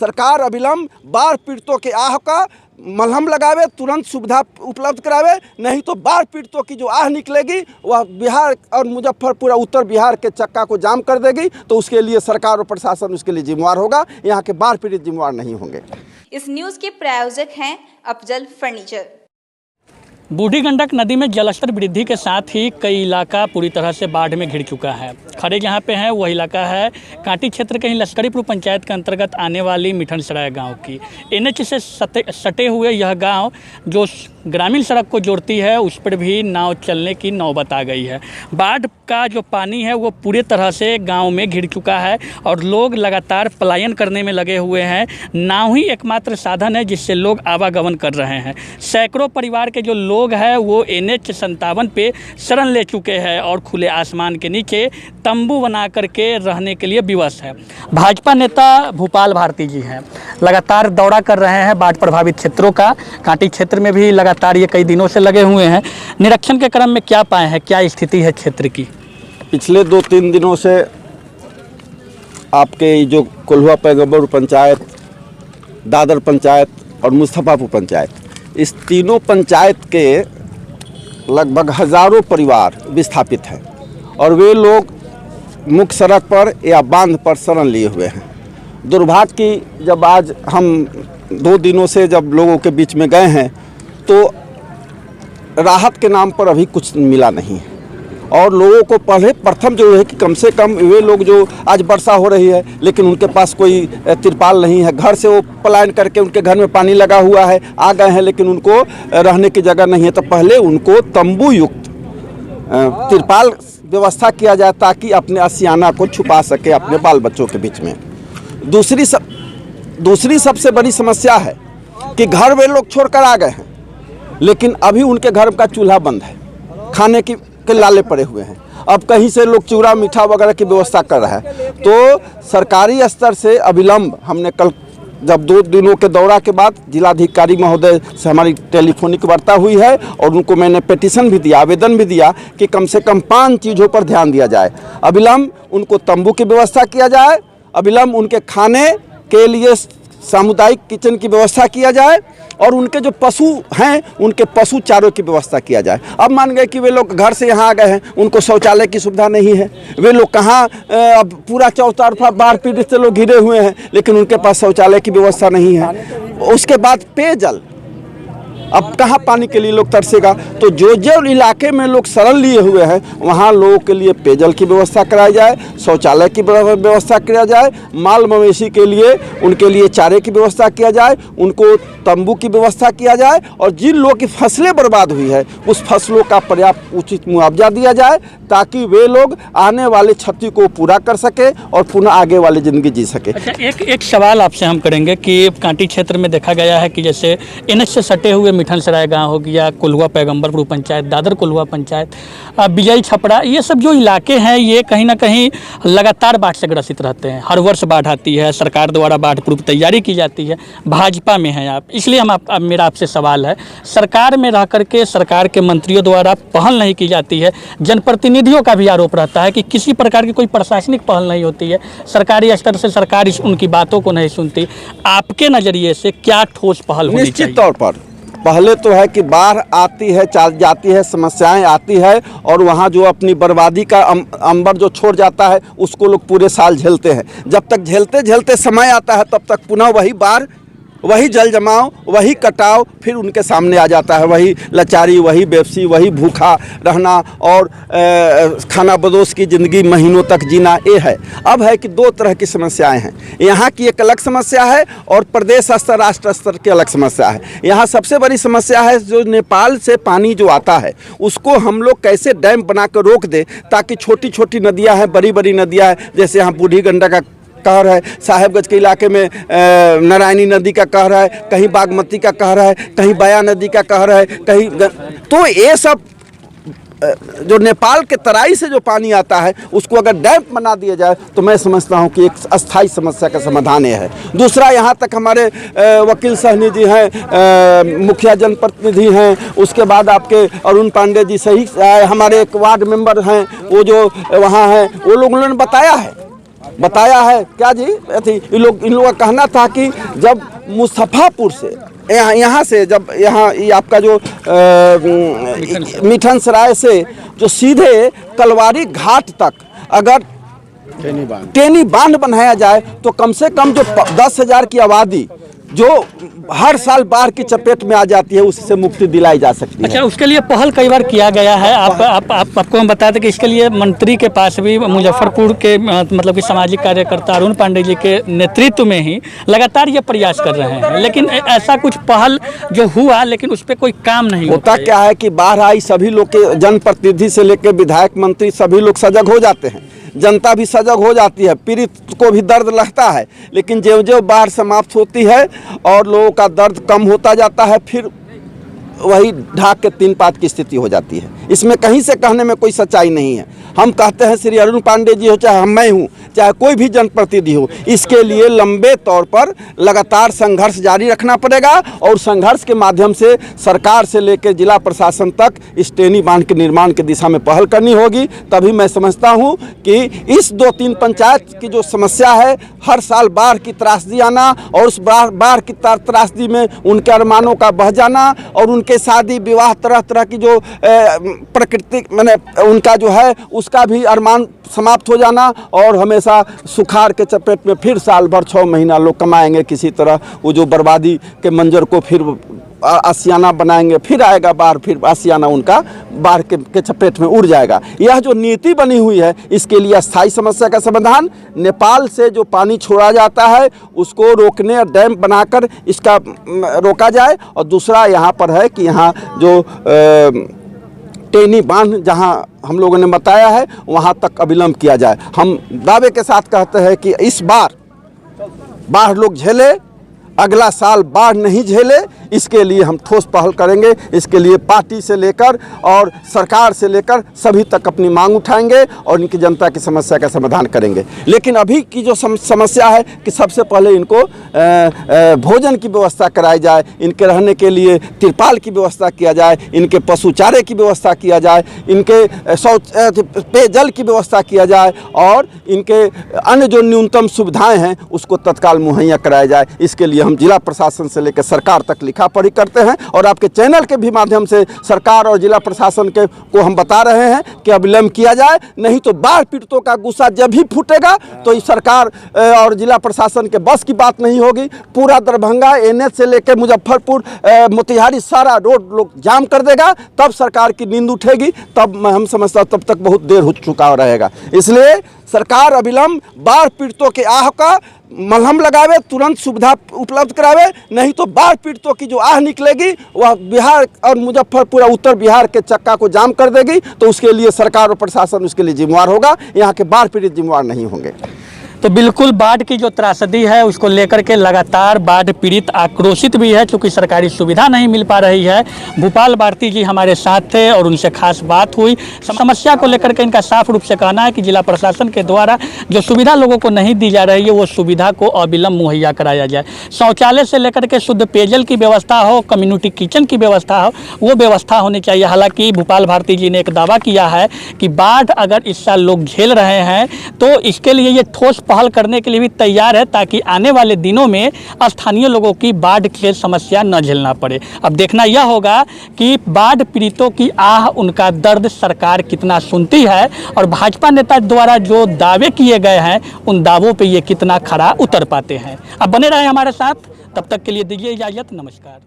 सरकार अविलंब बाढ़ पीड़ितों के आह का मलहम लगावे, तुरंत सुविधा उपलब्ध करावे, नहीं तो बाढ़ पीड़ितों की जो आह निकलेगी वह बिहार और मुजफ्फरपुर उत्तर बिहार के चक्का को जाम कर देगी। तो उसके लिए सरकार और प्रशासन उसके लिए जिम्मेवार होगा, यहाँ के बाढ़ पीड़ित जिम्मेवार नहीं होंगे। इस न्यूज़ के प्रायोजक हैं अफजल फर्नीचर। बूढ़ी गंडक नदी में जलस्तर वृद्धि के साथ ही कई इलाका पूरी तरह से बाढ़ में घिर चुका है। खड़े जहाँ पे है वह इलाका है कांटी क्षेत्र के ही लश्करीपुर पंचायत के अंतर्गत आने वाली मिठनसराय गांव की। NH से सटे हुए यह गांव जो ग्रामीण सड़क को जोड़ती है उस पर भी नाव चलने की नौबत आ गई है। बाढ़ का जो पानी है वो पूरे तरह से गाँव में घिर चुका है और लोग लगातार पलायन करने में लगे हुए हैं। नाव ही एकमात्र साधन है जिससे लोग आवागमन कर रहे हैं। सैकड़ों परिवार के जो लोग हैं वो NH 57 पे शरण ले चुके हैं और खुले आसमान के नीचे तंबू बना करके रहने के लिए विवश है। भाजपा नेता भूपाल भारती जी हैं, लगातार दौरा कर रहे हैं बाढ़ प्रभावित क्षेत्रों का। कांटी क्षेत्र में भी लगातार ये कई दिनों से लगे हुए हैं। निरीक्षण के क्रम में क्या पाए हैं, क्या स्थिति है क्षेत्र की? पिछले 2-3 दिनों से आपके जो कोल्हुआ पैगंबर पंचायत, दादर पंचायत और मुस्तफापुर पंचायत, इस तीनों पंचायत के लगभग हज़ारों परिवार विस्थापित हैं और वे लोग मुख्य सड़क पर या बांध पर शरण लिए हुए हैं। दुर्भाग्य की जब आज हम 2 दिनों से जब लोगों के बीच में गए हैं तो राहत के नाम पर अभी कुछ मिला नहीं है और लोगों को प्रथम जो है कि कम से कम वे लोग जो आज वर्षा हो रही है लेकिन उनके पास कोई तिरपाल नहीं है, घर से वो पलायन करके उनके घर में पानी लगा हुआ है, आ गए हैं लेकिन उनको रहने की जगह नहीं है, तो पहले उनको तंबू युक्त तिरपाल व्यवस्था किया जाए ताकि अपने आशियाना को छुपा सके अपने बाल बच्चों के बीच में। दूसरी सबसे बड़ी समस्या है कि घर वे लोग छोड़कर आ गए हैं लेकिन अभी उनके घर का चूल्हा बंद है, खाने के लाले पड़े हुए हैं। अब कहीं से लोग चूड़ा मीठा वगैरह की व्यवस्था कर रहा है। तो सरकारी स्तर से अविलंब हमने कल जब 2 दिनों के दौरा के बाद जिलाधिकारी महोदय से हमारी टेलीफोनिक वार्ता हुई है और उनको मैंने पिटीशन भी दिया, आवेदन भी दिया कि कम से कम 5 चीज़ों पर ध्यान दिया जाए। अविलंब उनको तंबू की व्यवस्था किया जाए, अविलंब उनके खाने के लिए सामुदायिक किचन की व्यवस्था किया जाए और उनके जो पशु हैं उनके पशु चारों की व्यवस्था किया जाए। अब मान गए कि वे लोग घर से यहाँ आ गए हैं, उनको शौचालय की सुविधा नहीं है, वे लोग कहाँ अब पूरा चौतरफा बाढ़ पीड़ित से लोग घिरे हुए हैं लेकिन उनके पास शौचालय की व्यवस्था नहीं है। उसके बाद पेयजल, अब कहाँ पानी के लिए लोग तरसेगा। तो जो इलाके में लोग शरण लिए हुए हैं वहाँ लोगों के लिए पेयजल की व्यवस्था कराई जाए, शौचालय की व्यवस्था किया जाए, माल मवेशी के लिए उनके लिए चारे की व्यवस्था किया जाए, उनको तंबू की व्यवस्था किया जाए और जिन लोगों की फसलें बर्बाद हुई है उस फसलों का पर्याप्त उचित मुआवजा दिया जाए ताकि वे लोग आने वाले क्षति को पूरा कर सके और पुनः आगे वाली ज़िंदगी जी सके। अच्छा, एक सवाल आपसे हम करेंगे कि कांटी क्षेत्र में देखा गया है कि जैसे NH से सटे हुए मिठनसराय गांव हो गया, कोल्हुआ पैगंबरपुर पंचायत, दादर कोल्हुआ पंचायत, बिजई छपड़ा, ये सब जो इलाके हैं ये कहीं ना कहीं लगातार बाढ़ से ग्रसित रहते हैं। हर वर्ष बाढ़ आती है, सरकार द्वारा बाढ़ पूर्व तैयारी की जाती है। भाजपा में हैं आप, इसलिए मेरा आपसे सवाल है, सरकार में रह करके सरकार के मंत्रियों द्वारा पहल नहीं की जाती है। जनप्रतिनिधियों का भी आरोप रहता है कि किसी प्रकार की कोई प्रशासनिक पहल नहीं होती है, सरकारी स्तर से सरकार उनकी बातों को नहीं सुनती। आपके नज़रिए से क्या ठोस पहल होनी चाहिए? निश्चित तौर पर पहले तो है कि बाढ़ आती है, जाती है, समस्याएं आती है और वहाँ जो अपनी बर्बादी का अंबर जो छोड़ जाता है उसको लोग पूरे साल झेलते हैं। जब तक झेलते झेलते समय आता है तब तक पुनः वही बाढ़, वही जल जमाव, वही कटाव फिर उनके सामने आ जाता है, वही लाचारी, वही बेबसी, वही भूखा रहना और खाना बदोश की ज़िंदगी महीनों तक जीना। ये है। अब है कि 2 तरह की समस्याएं हैं। यहाँ की एक अलग समस्या है और प्रदेश स्तर, राष्ट्र स्तर की अलग समस्या है। यहाँ सबसे बड़ी समस्या है जो नेपाल से पानी जो आता है उसको हम लोग कैसे डैम बना कर रोक दें ताकि छोटी छोटी नदियाँ हैं, बड़ी बड़ी नदियाँ हैं, जैसे यहाँ बूढ़ी गंडक का कहर है, साहेबगंज के इलाके में नारायणी नदी का कहर है, कहीं बागमती का कहर है, कहीं बया नदी का कहर है, कहीं तो ये सब जो नेपाल के तराई से जो पानी आता है उसको अगर डैम बना दिया जाए तो मैं समझता हूँ कि एक अस्थाई समस्या का समाधान है। दूसरा, यहाँ तक हमारे वकील सहनी जी हैं, मुखिया जनप्रतिनिधि हैं, उसके बाद आपके अरुण पांडे जी सही हमारे एक वार्ड मेंबर हैं, वो जो वहाँ हैं वो लोगों ने बताया है बताया है क्या जी, इन लोगों का कहना था कि जब मुस्तफापुर से यहाँ से जब यहाँ ये आपका जो मिठन सराय से जो सीधे कलवारी घाट तक अगर टेनी बांध बनाया जाए तो कम से कम जो 10,000 की आबादी जो हर साल बाढ़ की चपेट में आ जाती है उससे मुक्ति दिलाई जा सकती है। अच्छा, उसके लिए पहल कई बार किया गया है। आपको हम बता दें कि इसके लिए मंत्री के पास भी मुजफ्फरपुर के मतलब कि सामाजिक कार्यकर्ता अरुण पांडे जी के नेतृत्व में ही लगातार ये प्रयास कर रहे हैं, लेकिन ऐसा कुछ पहल जो हुआ लेकिन उस पर कोई काम नहीं होता। क्या है कि बाढ़ आई, सभी लोग के जनप्रतिनिधि से लेकर विधायक मंत्री सभी लोग सजग हो जाते हैं, जनता भी सजग हो जाती है, पीड़ित को भी दर्द लगता है, लेकिन जो जो बाढ़ समाप्त होती है और लोगों का दर्द कम होता जाता है, फिर वही ढाक के तीन पात की स्थिति हो जाती है। इसमें कहीं से कहने में कोई सच्चाई नहीं है। हम कहते हैं श्री अरुण पांडे जी हो, चाहे मैं हूँ, चाहे कोई भी जनप्रतिनिधि हो, इसके लिए लंबे तौर पर लगातार संघर्ष जारी रखना पड़ेगा और संघर्ष के माध्यम से सरकार से लेकर जिला प्रशासन तक इस टेनी बांध के निर्माण की दिशा में पहल करनी होगी। तभी मैं समझता हूँ कि इस 2-3 पंचायत की जो समस्या है, हर साल बाढ़ की त्रासदी आना और उस बाढ़ की त्रासदी में उनके अरमानों का बह जाना और उनके शादी विवाह तरह तरह की जो प्रकृति मैंने उनका जो है उसका भी अरमान समाप्त हो जाना और हमेशा सुखाड़ के चपेट में फिर साल भर 6 महीना लोग कमाएंगे किसी तरह, वो जो बर्बादी के मंजर को फिर आसियाना बनाएंगे, फिर आएगा बाढ़, फिर आसियाना उनका बाढ़ के चपेट में उड़ जाएगा। यह जो नीति बनी हुई है, इसके लिए अस्थायी समस्या का समाधान नेपाल से जो पानी छोड़ा जाता है उसको रोकने और डैम बनाकर इसका रोका जाए, और दूसरा यहाँ पर है कि यहाँ जो टेनी बांध जहां हम लोगों ने बताया है वहां तक अविलंब किया जाए। हम दावे के साथ कहते हैं कि इस बार बाढ़ लोग झेले, अगला साल बाढ़ नहीं झेले, इसके लिए हम ठोस पहल करेंगे। इसके लिए पार्टी से लेकर और सरकार से लेकर सभी तक अपनी मांग उठाएंगे और इनकी जनता की समस्या का समाधान करेंगे। लेकिन अभी की जो समस्या है कि सबसे पहले इनको भोजन की व्यवस्था कराई जाए, इनके रहने के लिए तिरपाल की व्यवस्था किया जाए, इनके पशु चारे की व्यवस्था किया जाए, इनके पेयजल की व्यवस्था किया जाए और इनके अन्य जो न्यूनतम सुविधाएँ हैं उसको तत्काल मुहैया कराया जाए। इसके लिए हम जिला प्रशासन से लेकर सरकार तक लिखा पढ़ी करते हैं और आपके चैनल के भी माध्यम से सरकार और जिला प्रशासन को हम बता रहे हैं कि अविलंब किया जाए, नहीं तो बाढ़ पीड़ितों का गुस्सा जब भी फूटेगा तो इस सरकार और जिला प्रशासन के बस की बात नहीं होगी। पूरा दरभंगा NH से लेकर मुजफ्फरपुर मोतिहारी सारा रोड लोग जाम कर देगा, तब सरकार की नींद उठेगी, तब हम समझता तब तक बहुत देर हो चुका रहेगा। इसलिए सरकार अविलंब बाढ़ पीड़ितों के आह का मलहम लगावे, तुरंत सुविधा उपलब्ध करावे, नहीं तो बाढ़ पीड़ितों की जो आह निकलेगी वह बिहार और मुजफ्फरपुर उत्तर बिहार के चक्का को जाम कर देगी। तो उसके लिए सरकार और प्रशासन उसके लिए जिम्मेवार होगा, यहाँ के बाढ़ पीड़ित जिम्मेवार नहीं होंगे। तो बिल्कुल बाढ़ की जो त्रासदी है उसको लेकर के लगातार बाढ़ पीड़ित आक्रोशित भी है, क्योंकि सरकारी सुविधा नहीं मिल पा रही है। भूपाल भारती जी हमारे साथ थे और उनसे खास बात हुई। समस्या को लेकर के इनका साफ रूप से कहना है कि जिला प्रशासन के द्वारा जो सुविधा लोगों को नहीं दी जा रही है वो सुविधा को अविलंब मुहैया कराया जाए। शौचालय से लेकर के शुद्ध पेयजल की व्यवस्था हो, कम्युनिटी किचन की व्यवस्था हो, वो व्यवस्था होनी चाहिए। हालांकि भूपाल भारती जी ने एक दावा किया है कि बाढ़ अगर इस साल लोग झेल रहे हैं तो इसके लिए ये ठोस पहल करने के लिए भी तैयार है, ताकि आने वाले दिनों में स्थानीय लोगों की बाढ़ की समस्या न झेलना पड़े। अब देखना यह होगा कि बाढ़ पीड़ितों की आह, उनका दर्द सरकार कितना सुनती है और भाजपा नेता द्वारा जो दावे किए गए हैं उन दावों पे ये कितना खरा उतर पाते हैं। अब बने रहे हमारे साथ, तब तक के लिए दीजिए इजाजत, नमस्कार।